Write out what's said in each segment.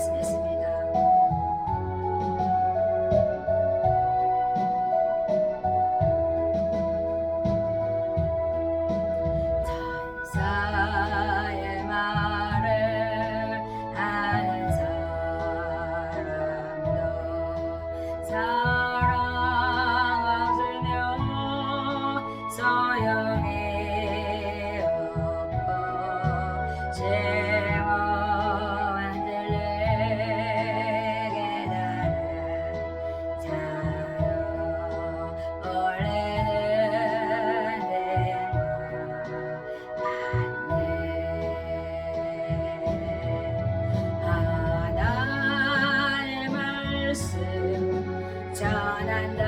말씀했습니다. 천사의 말을 하는 사람도 사랑 없으면 소용이 없고 제 몸은 들리게 나는 자유 올리는 하나의 말씀 전한다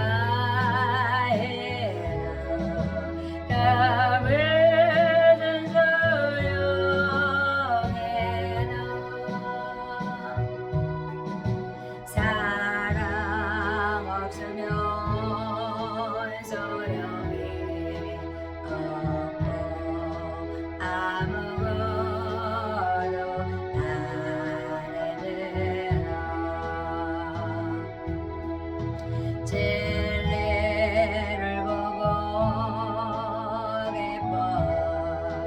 해도 까불던 소용에도 사랑 없으면 소용이 없고 아무것도 안 되나 진리를 보고 기뻐해라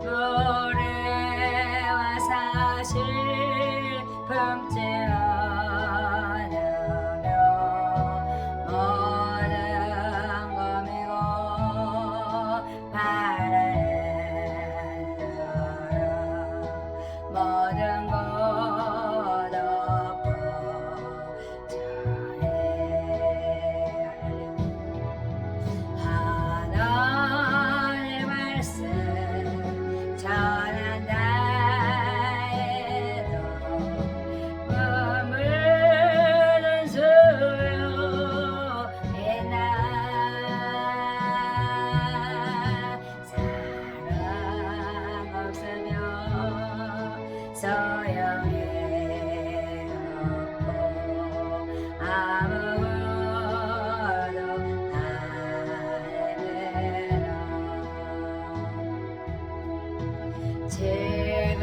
노래와 사실 품지 않으며 모든 검이고 바라라 모든 것 없고 하나의 말씀 전한다 해도 머무는 소용이나 사랑 없으면 소용이 없고 아무것도 안 되나 지금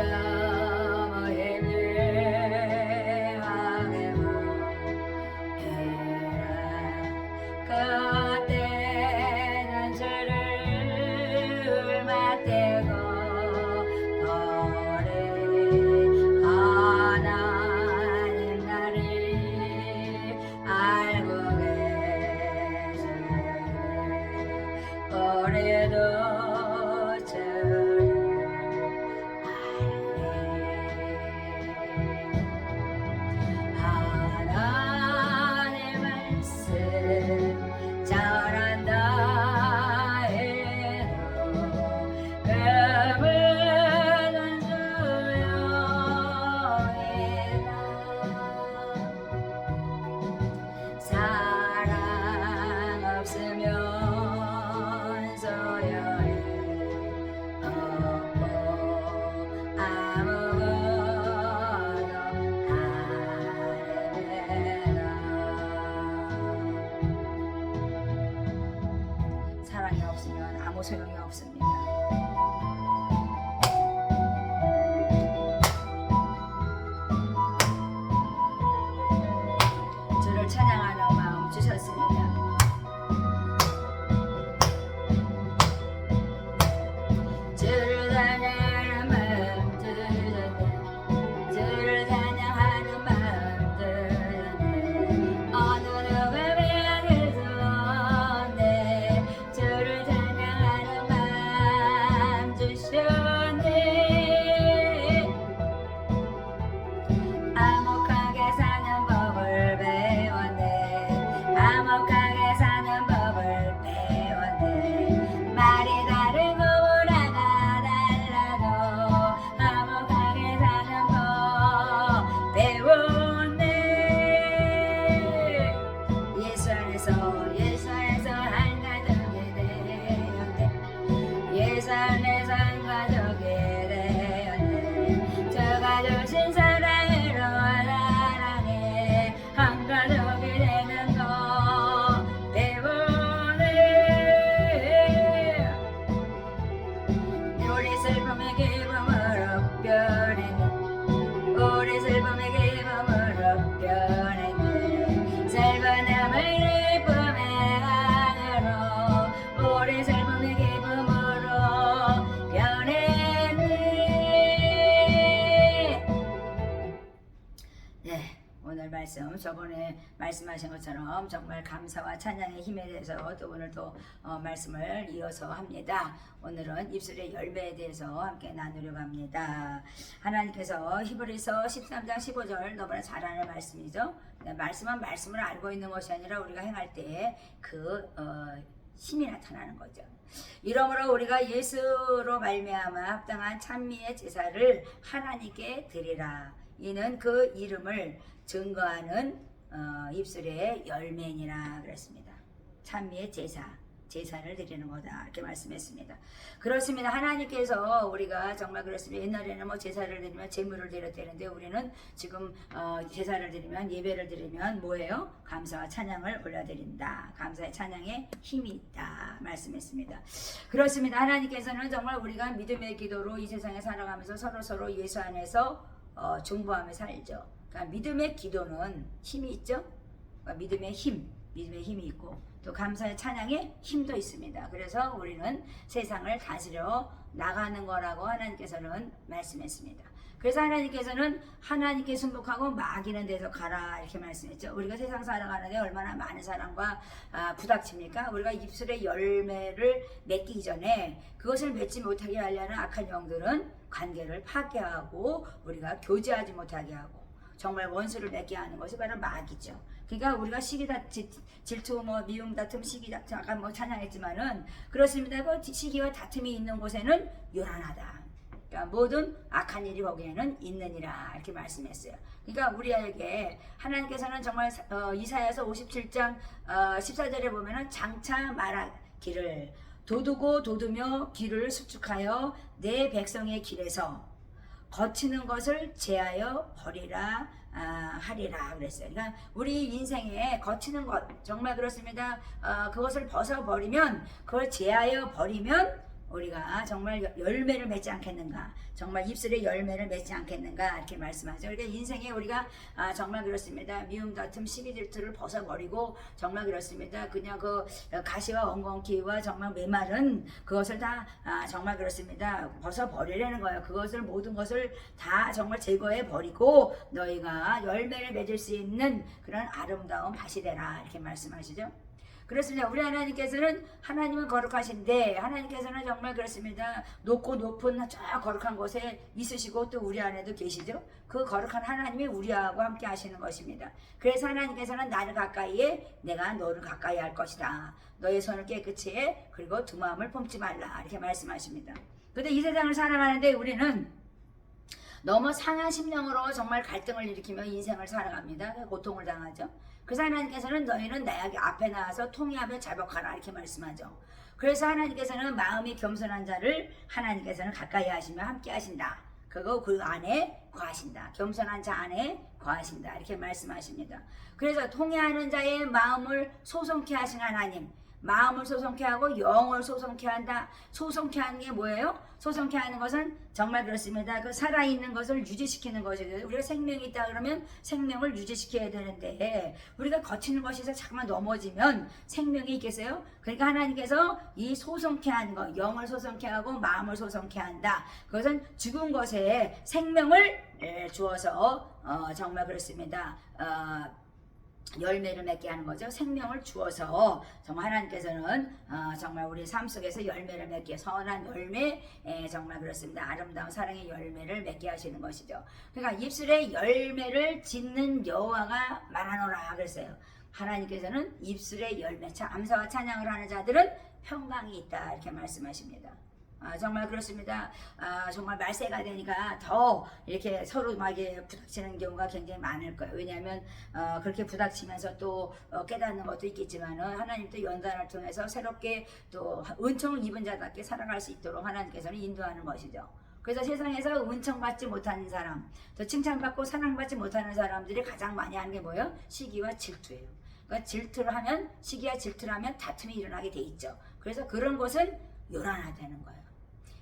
예배하게만 해라 그때는 주를 맞대고 도리 말씀 저번에 말씀하신 것처럼 정말 감사와 찬양의 힘에 대해서 또 오늘 또 말씀을 이어서 합니다. 오늘은 입술의 열매에 대해서 함께 나누려고 합니다. 하나님께서 히브리서 13장 15절 너무나 잘 아는 말씀이죠. 말씀은 말씀을 알고 있는 것이 아니라 우리가 행할 때 그 힘이 나타나는 거죠. 이러므로 우리가 예수로 말미암아 합당한 찬미의 제사를 하나님께 드리라. 이는 그 이름을 증거하는 입술의 열매니라 그랬습니다. 찬미의 제사를 드리는 거다 이렇게 말씀했습니다. 그렇습니다. 하나님께서 우리가 정말 그렇습니다. 옛날에는 뭐 제사를 드리면 제물을 드렸다는데 우리는 지금 제사를 드리면 예배를 드리면 뭐예요? 감사와 찬양을 올려드린다. 감사의 찬양에 힘이 있다 말씀했습니다. 그렇습니다. 하나님께서는 정말 우리가 믿음의 기도로 이 세상에 살아가면서 서로 예수 안에서 중보하며 살죠. 그러니까 믿음의 기도는 힘이 있죠. 그러니까 믿음의 힘이 있고 또 감사의 찬양에 힘도 있습니다. 그래서 우리는 세상을 다스려 나가는 거라고 하나님께서는 말씀했습니다. 그래서 하나님께서는 하나님께 순복하고 마귀는 데서 가라 이렇게 말씀했죠. 우리가 세상 살아가는데 얼마나 많은 사람과 부닥칩니까? 우리가 입술의 열매를 맺기 전에 그것을 맺지 못하게 하려는 악한 영들은 관계를 파괴하고 우리가 교제하지 못하게 하고 정말 원수를 맺게 하는 것이 바로 마귀죠. 그러니까 우리가 질투, 미움, 다툼, 시기 다툼 아까 찬양했지만은 그렇습니다. 그 시기와 다툼이 있는 곳에는 요란하다. 그러니까 모든 악한 일이 거기에는 있느니라 이렇게 말씀했어요. 그러니까 우리에게 하나님께서는 정말 이사야서 57장 14절에 보면은 장차 말하기를 도두며 길을 수축하여 내 백성의 길에서 거치는 것을 제하여 버리라 하리라 그랬어요. 그러니까 우리 인생에 거치는 것 정말 그렇습니다. 그것을 벗어버리면 그걸 제하여 버리면 우리가 정말 열매를 맺지 않겠는가, 정말 입술의 열매를 맺지 않겠는가 이렇게 말씀하죠. 그러니까 인생에 우리가 정말 그렇습니다. 미움, 다툼, 시기, 질투를 벗어버리고 정말 그렇습니다. 그냥 그 가시와 엉겅퀴와 정말 메마른 그것을 다 정말 그렇습니다. 벗어버리려는 거예요. 그것을 모든 것을 다 정말 제거해 버리고 너희가 열매를 맺을 수 있는 그런 아름다운 밭이 되라 이렇게 말씀하시죠. 그렇습니다. 우리 하나님께서는 하나님은 거룩하신데 하나님께서는 정말 그렇습니다. 높고 높은 저 거룩한 곳에 있으시고 또 우리 안에도 계시죠. 그 거룩한 하나님이 우리하고 함께 하시는 것입니다. 그래서 하나님께서는 나를 가까이에 내가 너를 가까이 할 것이다. 너의 손을 깨끗이 해 그리고 두 마음을 품지 말라 이렇게 말씀하십니다. 그런데 이 세상을 살아가는데 우리는 너무 상한 심령으로 정말 갈등을 일으키며 인생을 살아갑니다. 고통을 당하죠. 그래서 하나님께서는 너희는 내 앞에 나와서 통회하며 자복하라 이렇게 말씀하죠. 그래서 하나님께서는 마음이 겸손한 자를 하나님께서는 가까이 하시며 함께 하신다. 그거 그 안에 거하신다. 겸손한 자 안에 거하신다. 이렇게 말씀하십니다. 그래서 통회하는 자의 마음을 소송케 하신 하나님, 마음을 소송케 하고 영을 소송케 한다. 소송케 하는 게 뭐예요? 소송케 하는 것은 정말 그렇습니다. 그 살아있는 것을 유지시키는 것이죠. 우리가 생명이 있다 그러면 생명을 유지시켜야 되는데 우리가 거치는 것에서 자꾸만 넘어지면 생명이 있겠어요? 그러니까 하나님께서 이 소송케 하는 것, 영을 소송케 하고 마음을 소송케 한다. 그것은 죽은 것에 생명을 주어서 정말 그렇습니다. 열매를 맺게 하는 거죠. 생명을 주어서 정말 하나님께서는 정말 우리 삶 속에서 열매를 맺게 선한 열매 정말 그렇습니다. 아름다운 사랑의 열매를 맺게 하시는 것이죠. 그러니까 입술에 열매를 짓는 여호와가 말하노라 그랬어요. 하나님께서는 입술의 열매, 감사와 찬양을 하는 자들은 평강이 있다 이렇게 말씀하십니다. 정말 그렇습니다. 정말 말세가 되니까 더 이렇게 서로 막 부닥치는 경우가 굉장히 많을 거예요. 왜냐하면 그렇게 부닥치면서 또 깨닫는 것도 있겠지만은 하나님 또 연단을 통해서 새롭게 또 은총을 입은 자답게 살아갈 수 있도록 하나님께서는 인도하는 것이죠. 그래서 세상에서 은총받지 못하는 사람, 또 칭찬받고 사랑받지 못하는 사람들이 가장 많이 하는 게 뭐예요? 시기와 질투예요. 그러니까 질투를 하면, 시기와 질투를 하면 다툼이 일어나게 돼 있죠. 그래서 그런 것은 요란하다는 거예요.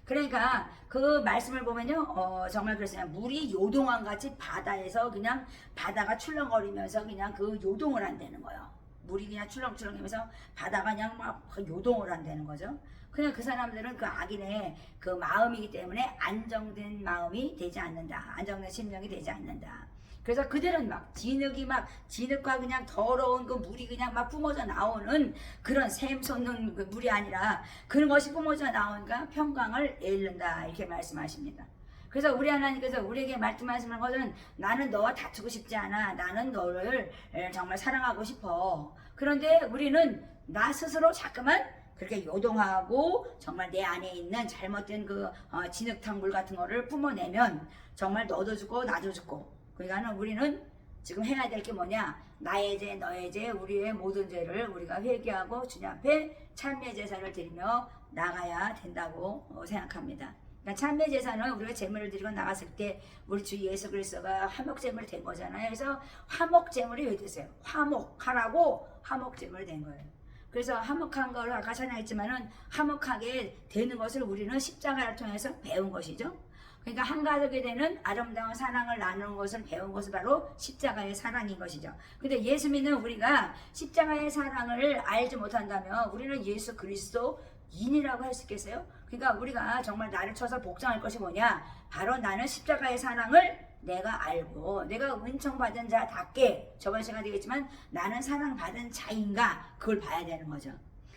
그러니까 그 말씀을 보면요, 정말 그렇습니다. 물이 요동한 같이 바다에서 그냥 바다가 출렁거리면서 그냥 그 요동을 한다는 거예요. 물이 그냥 출렁출렁하면서 바다가 그냥 막 요동을 한다는 거죠. 그냥 그 사람들은 그 악인의 그 마음이기 때문에 안정된 마음이 되지 않는다. 안정된 심령이 되지 않는다. 그래서 그들은 막 진흙과 그냥 더러운 그 물이 그냥 막 뿜어져 나오는 그런 샘 솟는 그 물이 아니라 그런 것이 뿜어져 나오니까 평강을 잃는다 이렇게 말씀하십니다. 그래서 우리 하나님께서 우리에게 말씀하시는 것은 나는 너와 다투고 싶지 않아. 나는 너를 정말 사랑하고 싶어. 그런데 우리는 나 스스로 자꾸만 그렇게 요동하고 정말 내 안에 있는 잘못된 그 진흙탕 물 같은 거를 뿜어내면 정말 너도 죽고 나도 죽고. 그러니까는 우리는 지금 해야 될 게 뭐냐? 나의 죄, 너의 죄, 우리의 모든 죄를 우리가 회개하고 주님 앞에 참회 제사를 드리며 나가야 된다고 생각합니다. 그러니까 참회 제사는 우리가 제물을 드리고 나갔을 때 우리 주 예수 그리스도가 화목 제물이 된 거잖아요. 그래서 화목 제물이 왜 되세요? 화목하라고 화목 제물이 된 거예요. 그래서 화목한 걸 아까 찬양했지만은 화목하게 되는 것을 우리는 십자가를 통해서 배운 것이죠. 그러니까 한 가족이 되는 아름다운 사랑을 나누는 것을 배운 것은 바로 십자가의 사랑인 것이죠. 근데 예수 믿는 우리가 십자가의 사랑을 알지 못한다면 우리는 예수 그리스도인이라고 할 수 있겠어요? 그러니까 우리가 정말 나를 쳐서 복종할 것이 뭐냐? 바로 나는 십자가의 사랑을 내가 알고 내가 은총받은 자답게 저번 시간에 되겠지만 나는 사랑받은 자인가 그걸 봐야 되는 거죠.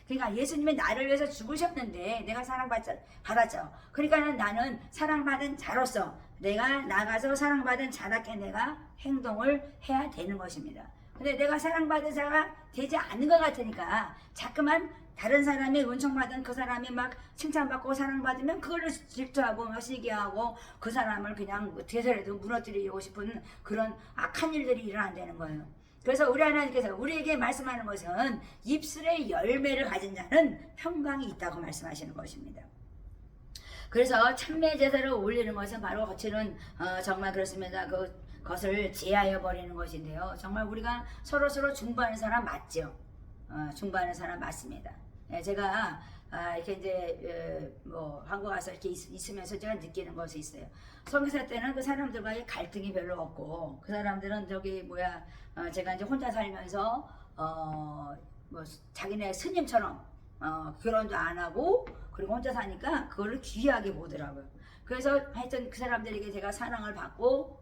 그러니까 예수님이 나를 위해서 죽으셨는데 내가 사랑받았죠. 그러니까 나는 사랑받은 자로서 내가 나가서 사랑받은 자답게 내가 행동을 해야 되는 것입니다. 근데 내가 사랑받은 자가 되지 않는 것 같으니까 자꾸만 다른 사람이 은총받은 그 사람이 막 칭찬받고 사랑받으면 그걸로 질투하고 막 시기하고 그 사람을 그냥 대서라도 무너뜨리고 싶은 그런 악한 일들이 일어난다는 거예요. 그래서 우리 하나님께서 우리에게 말씀하는 것은 입술의 열매를 가진 자는 평강이 있다고 말씀하시는 것입니다. 그래서 참매 제사를 올리는 것은 바로 거치는 정말 그렇습니다. 그것을 제하여 버리는 것인데요. 정말 우리가 서로 중보하는 사람 맞죠? 중보하는 사람 맞습니다. 제가 이렇게 이제 뭐 한국 와서 이렇게 있으면서 제가 느끼는 것이 있어요. 선교사 때는 그 사람들과의 갈등이 별로 없고 그 사람들은 제가 이제 혼자 살면서 뭐 자기네 스님처럼 결혼도 안 하고 그리고 혼자 사니까 그거를 귀하게 보더라고요. 그래서 하여튼 그 사람들에게 제가 사랑을 받고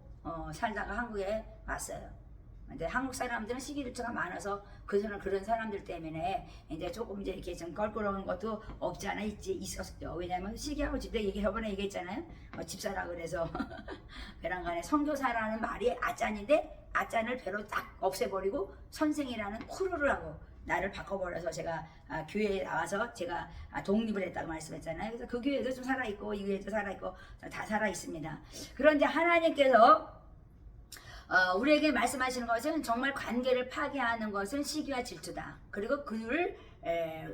살다가 한국에 왔어요. 근데 한국 사람들은 시기질투가 많아서 그런 사람들 때문에 이제 조금 이제 이렇게 좀 껄끄러운 것도 없지 않아 있었죠. 왜냐하면 시기하고 집에 저번에 얘기했잖아요. 집사라 그래서 그런간에 선교사라는 말이 아짠인데 아짠을 배로 딱 없애버리고 선생이라는 쿠르를 하고 나를 바꿔버려서 제가 교회에 나와서 제가 독립을 했다고 말씀했잖아요. 그래서 그 교회도 좀 살아있고 이 교회도 살아있고 다 살아있습니다. 그런데 하나님께서 우리에게 말씀하시는 것은 정말 관계를 파괴하는 것은 시기와 질투다. 그리고 그를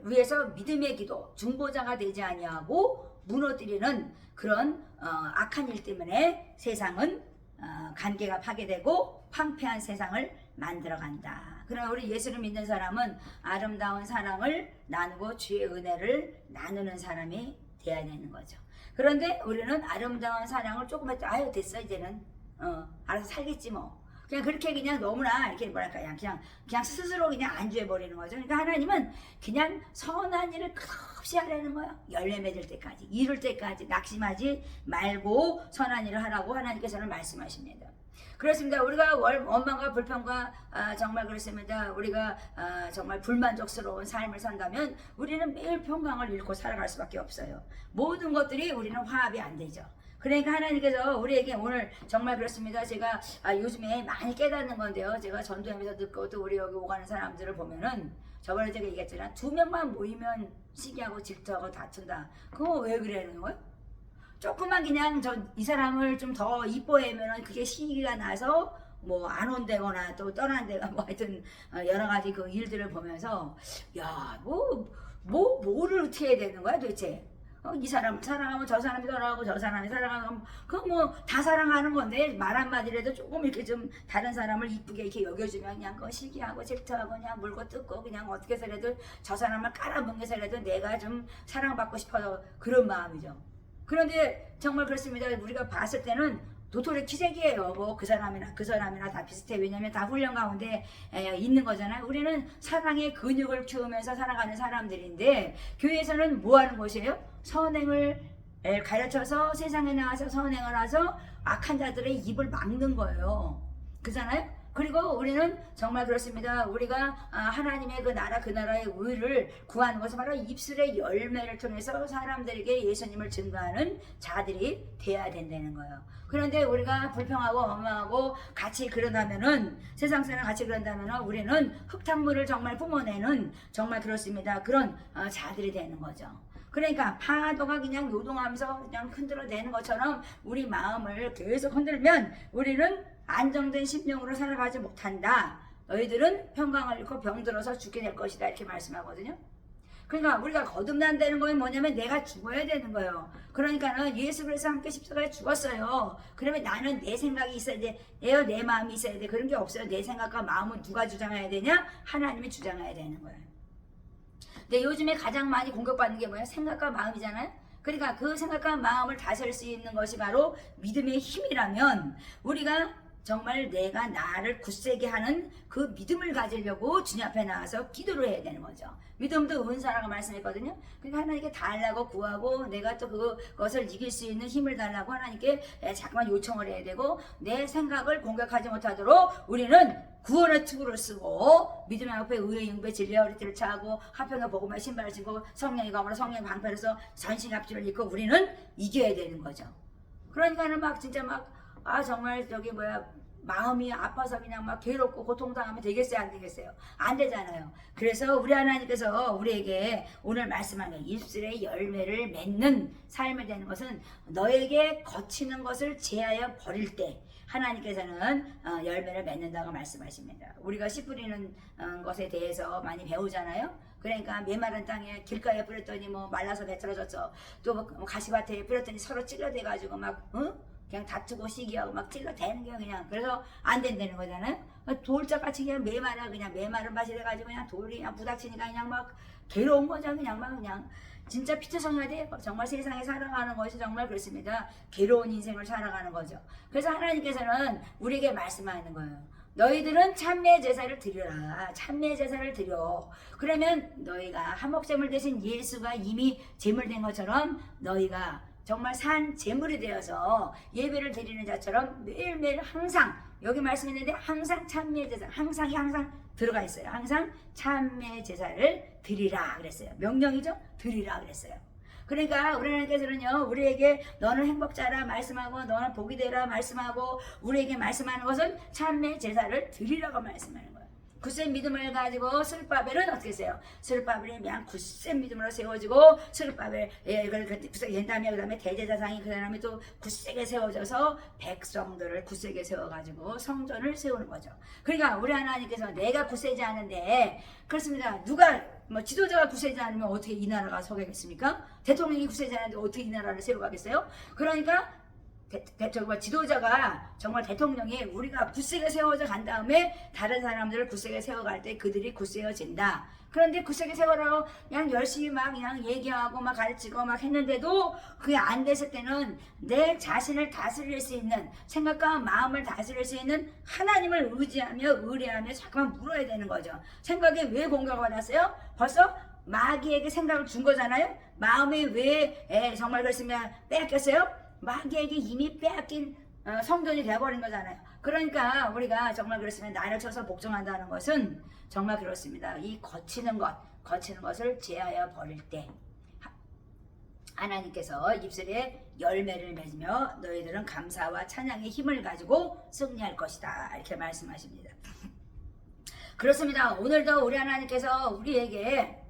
위해서 믿음의 기도, 중보자가 되지 아니하고 무너뜨리는 그런 악한 일 때문에 세상은 관계가 파괴되고 황폐한 세상을 만들어간다. 그러나 우리 예수를 믿는 사람은 아름다운 사랑을 나누고 주의 은혜를 나누는 사람이 되어야 되는 거죠. 그런데 우리는 아름다운 사랑을 조금 했다. 아유 됐어 이제는 알아서 살겠지 뭐. 그냥 그렇게 그냥 너무나 이렇게 뭐랄까 그냥 스스로 그냥 안주해 버리는 거죠. 그러니까 하나님은 그냥 선한 일을 끝없이 하라는 거예요. 열매 맺을 때까지, 이룰 때까지 낙심하지 말고 선한 일을 하라고 하나님께서는 말씀하십니다. 그렇습니다. 우리가 원망과 불평과 정말 그렇습니다. 우리가 정말 불만족스러운 삶을 산다면 우리는 매일 평강을 잃고 살아갈 수밖에 없어요. 모든 것들이 우리는 화합이 안 되죠. 그러니까 하나님께서 우리에게 오늘 정말 그렇습니다. 제가 요즘에 많이 깨닫는 건데요. 제가 전도하면서 듣고 또 우리 여기 오가는 사람들을 보면은 저번에 제가 얘기했잖아요. 2명만 모이면 시기하고 질투하고 다툰다. 그거 왜 그러는 거예요? 조금만 그냥 이 사람을 좀 더 이뻐하면은 그게 시기가 나서 뭐 안 온다거나 또 떠난다거나 뭐 하여튼 여러 가지 그 일들을 보면서 야 뭐를 어떻게 해야 되는 거야 도대체? 이 사람 사랑하면 저 사람이 사랑하고 저 사람이 사랑하면 그거 뭐 다 사랑하는 건데 말 한마디라도 조금 이렇게 좀 다른 사람을 이쁘게 이렇게 여겨주면 그냥 그거 시기하고 질투하고 그냥 물고 뜯고 그냥 어떻게 해서라도 저 사람을 깔아뭉개서라도 내가 좀 사랑받고 싶어서 그런 마음이죠. 그런데 정말 그렇습니다. 우리가 봤을 때는 도토리 키재기예요. 뭐 그 사람이나 다 비슷해. 왜냐면 다 훈련 가운데 있는 거잖아요. 우리는 사랑의 근육을 키우면서 살아가는 사람들인데 교회에서는 뭐 하는 것이에요? 선행을 가르쳐서 세상에 나와서 선행을 해서 악한 자들의 입을 막는 거예요. 그잖아요. 그리고 우리는 정말 그렇습니다. 우리가 하나님의 그 나라 그 나라의 의를 구하는 것은 바로 입술의 열매를 통해서 사람들에게 예수님을 증거하는 자들이 돼야 된다는 거예요. 그런데 우리가 불평하고 원망하고 같이 그런다면은 세상 사람 같이 그런다면은 우리는 흙탕물을 정말 뿜어내는 정말 그렇습니다. 그런 자들이 되는 거죠. 그러니까 파도가 그냥 요동하면서 그냥 흔들어대는 것처럼 우리 마음을 계속 흔들면 우리는 안정된 심령으로 살아가지 못한다. 너희들은 평강을 잃고 병들어서 죽게 될 것이다. 이렇게 말씀하거든요. 그러니까 우리가 거듭난다는 건 뭐냐면 내가 죽어야 되는 거예요. 그러니까는 예수 그리스도와 함께 십자가에 죽었어요. 그러면 나는 내 생각이 있어야 돼. 내 마음이 있어야 돼. 그런 게 없어요. 내 생각과 마음은 누가 주장해야 되냐? 하나님이 주장해야 되는 거예요. 근데 요즘에 가장 많이 공격받는 게 뭐예요? 생각과 마음이잖아요. 그러니까 그 생각과 마음을 다스릴 수 있는 것이 바로 믿음의 힘이라면 우리가 정말 내가 나를 굳세게 하는 그 믿음을 가지려고 주님 앞에 나와서 기도를 해야 되는 거죠. 믿음도 은사라고 말씀했거든요. 그러니까 하나님께 달라고 구하고 내가 또 그것을 이길 수 있는 힘을 달라고 하나님께 자꾸만 요청을 해야 되고 내 생각을 공격하지 못하도록 우리는 구원의 투구를 쓰고 믿음의 앞에 의의 응배 진리의 허리띠를 차고 화평의 복음의 신발을 신고 성령의 검으로 성령의 방패로서 전신갑주를 입고 우리는 이겨야 되는 거죠. 그러니까는 막 진짜 정말 마음이 아파서 그냥 막 괴롭고 고통당하면 되겠어요? 안 되겠어요? 안 되잖아요. 그래서 우리 하나님께서 우리에게 오늘 말씀하는 입술의 열매를 맺는 삶이 되는 것은 너에게 거치는 것을 제하여 버릴 때 하나님께서는 열매를 맺는다고 말씀하십니다. 우리가 씨 뿌리는 것에 대해서 많이 배우잖아요. 그러니까 메마른 땅에 길가에 뿌렸더니 말라서 배틀어졌어. 또 가시밭에 뿌렸더니 서로 찔러대가지고 그냥 다투고 시기하고 막 찔러대는 게 그냥 그래서 안 된다는 거잖아요. 돌짝같이 그냥 메마른 밭이 돼가지고 그냥 돌이 그냥 부닥치니까 그냥 막 괴로운 거죠. 그냥 진짜 피투성이가 돼요. 정말 세상에 살아가는 것이 정말 그렇습니다. 괴로운 인생을 살아가는 거죠. 그래서 하나님께서는 우리에게 말씀하는 거예요. 너희들은 참매 제사를 드려라. 참매 제사를 드려. 그러면 너희가 한목제물 대신 예수가 이미 제물된 것처럼 너희가 정말 산 제물이 되어서 예배를 드리는 자처럼 매일매일 항상 여기 말씀했는데 항상 참매 제사 항상 들어가 있어요. 항상 참매 제사를 드리라 그랬어요. 명령이죠. 드리라 그랬어요. 그러니까 우리 하나님께서는요 우리에게 너는 행복자라 말씀하고 너는 복이 되라 말씀하고 우리에게 말씀하는 것은 참매 제사를 드리라고 말씀하는 거예요. 굳센 믿음을 가지고 스룹바벨은 어떻게 했어요? 스룹바벨이 그냥 굳센 믿음으로 세워지고 스룹바벨 굳세게 된 다음에 그 다음에 대제사장이 그 사람이 또 굳세게 세워져서 백성들을 굳세게 세워가지고 성전을 세우는 거죠. 그러니까 우리 하나님께서 내가 굳세지 않은데 그렇습니다. 누가 지도자가 굳세지 않으면 어떻게 이 나라가 서겠습니까? 대통령이 굳세지 않은데 어떻게 이 나라를 세워가겠어요? 그러니까 지도자가 정말 대통령이 우리가 굳세게 세워져 간 다음에 다른 사람들을 굳세게 세워갈 때 그들이 굳세어진다. 그런데 굳세게 세워라고 그냥 열심히 그냥 얘기하고 가르치고 했는데도 그게 안 됐을 때는 내 자신을 다스릴 수 있는 생각과 마음을 다스릴 수 있는 하나님을 의지하며 의뢰하며 잠깐만 물어야 되는 거죠. 생각에 왜 공격을 받았어요? 벌써 마귀에게 생각을 준 거잖아요. 마음에 왜 정말 그랬으면 뺏겼어요? 마귀에게 이미 빼앗긴 성전이 되어버린 거잖아요. 그러니까 우리가 정말 그렇습니다. 나를 쳐서 복종한다는 것은 정말 그렇습니다. 이 거치는 것을 제하여 버릴 때 하나님께서 입술에 열매를 맺으며 너희들은 감사와 찬양의 힘을 가지고 승리할 것이다. 이렇게 말씀하십니다. 그렇습니다. 오늘도 우리 하나님께서 우리에게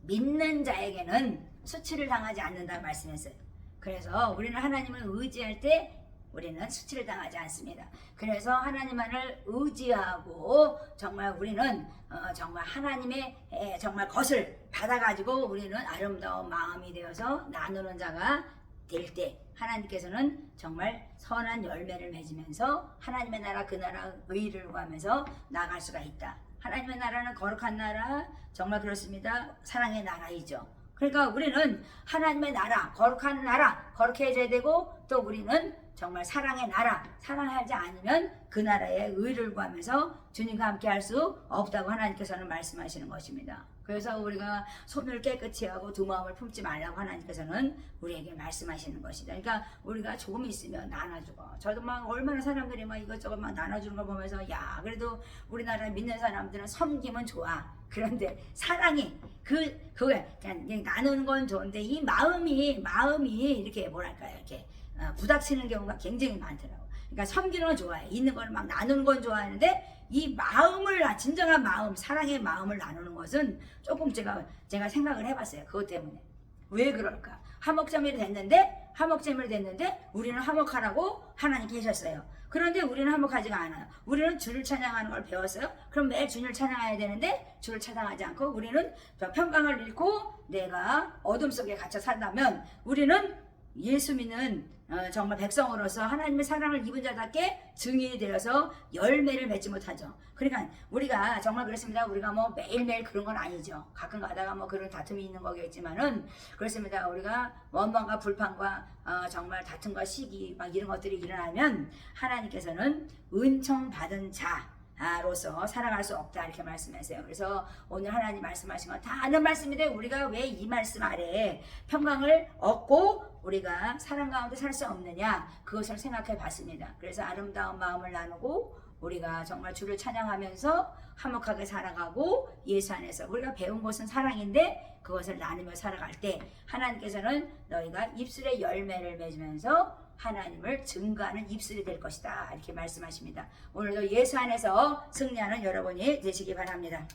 믿는 자에게는 수치를 당하지 않는다 말씀했어요. 그래서 우리는 하나님을 의지할 때 우리는 수치를 당하지 않습니다. 그래서 하나님만을 의지하고 정말 우리는 정말 하나님의 정말 것을 받아가지고 우리는 아름다운 마음이 되어서 나누는 자가 될 때 하나님께서는 정말 선한 열매를 맺으면서 하나님의 나라 그 나라 의를 구하면서 나아갈 수가 있다. 하나님의 나라는 거룩한 나라 정말 그렇습니다. 사랑의 나라이죠. 그러니까 우리는 하나님의 나라, 거룩한 나라, 거룩해져야 되고 또 우리는 정말 사랑의 나라, 사랑하지 않으면 그 나라의 의를 구하면서 주님과 함께 할 수 없다고 하나님께서는 말씀하시는 것입니다. 그래서 우리가 손을 깨끗이 하고 두 마음을 품지 말라고 하나님께서는 우리에게 말씀하시는 것이다. 그러니까 우리가 조금 있으면 나눠주고, 저도 막 얼마나 사람들이 막 이것저것 막 나눠주는 거 보면서 야, 그래도 우리나라 믿는 사람들은 섬기면 좋아. 그런데 사랑이 그게 그냥 나누는 건 좋은데 이 마음이 이렇게 뭐랄까요, 이렇게 부닥치는 경우가 굉장히 많더라고. 그러니까 섬기는 건 좋아해. 있는 거는 막 나누는 건 좋아하는데 이 마음을, 진정한 마음, 사랑의 마음을 나누는 것은 조금 제가 생각을 해봤어요. 그것 때문에. 왜 그럴까? 화목제물이 됐는데 우리는 화목하라고 하나님 계셨어요. 그런데 우리는 화목하지가 않아요. 우리는 주를 찬양하는 걸 배웠어요. 그럼 매일 주를 찬양해야 되는데 주를 찬양하지 않고 우리는 평강을 잃고 내가 어둠 속에 갇혀 산다면 우리는 예수 믿는 정말 백성으로서 하나님의 사랑을 입은 자답게 증인이 되어서 열매를 맺지 못하죠. 그러니까 우리가 정말 그렇습니다. 우리가 뭐 매일매일 그런 건 아니죠. 가끔 가다가 뭐 그런 다툼이 있는 거겠지만은 그렇습니다. 우리가 원망과 불판과 정말 다툼과 시기 막 이런 것들이 일어나면 하나님께서는 은총 받은 자로서 살아갈 수 없다 이렇게 말씀하세요. 그래서 오늘 하나님 말씀하신 건 다 아는 말씀인데 우리가 왜 이 말씀 아래에 평강을 얻고 우리가 사랑 가운데 살 수 없느냐, 그것을 생각해 봤습니다. 그래서 아름다운 마음을 나누고 우리가 정말 주를 찬양하면서 화목하게 살아가고 예수 안에서 우리가 배운 것은 사랑인데 그것을 나누며 살아갈 때 하나님께서는 너희가 입술의 열매를 맺으면서 하나님을 증거하는 입술이 될 것이다 이렇게 말씀하십니다. 오늘도 예수 안에서 승리하는 여러분이 되시기 바랍니다.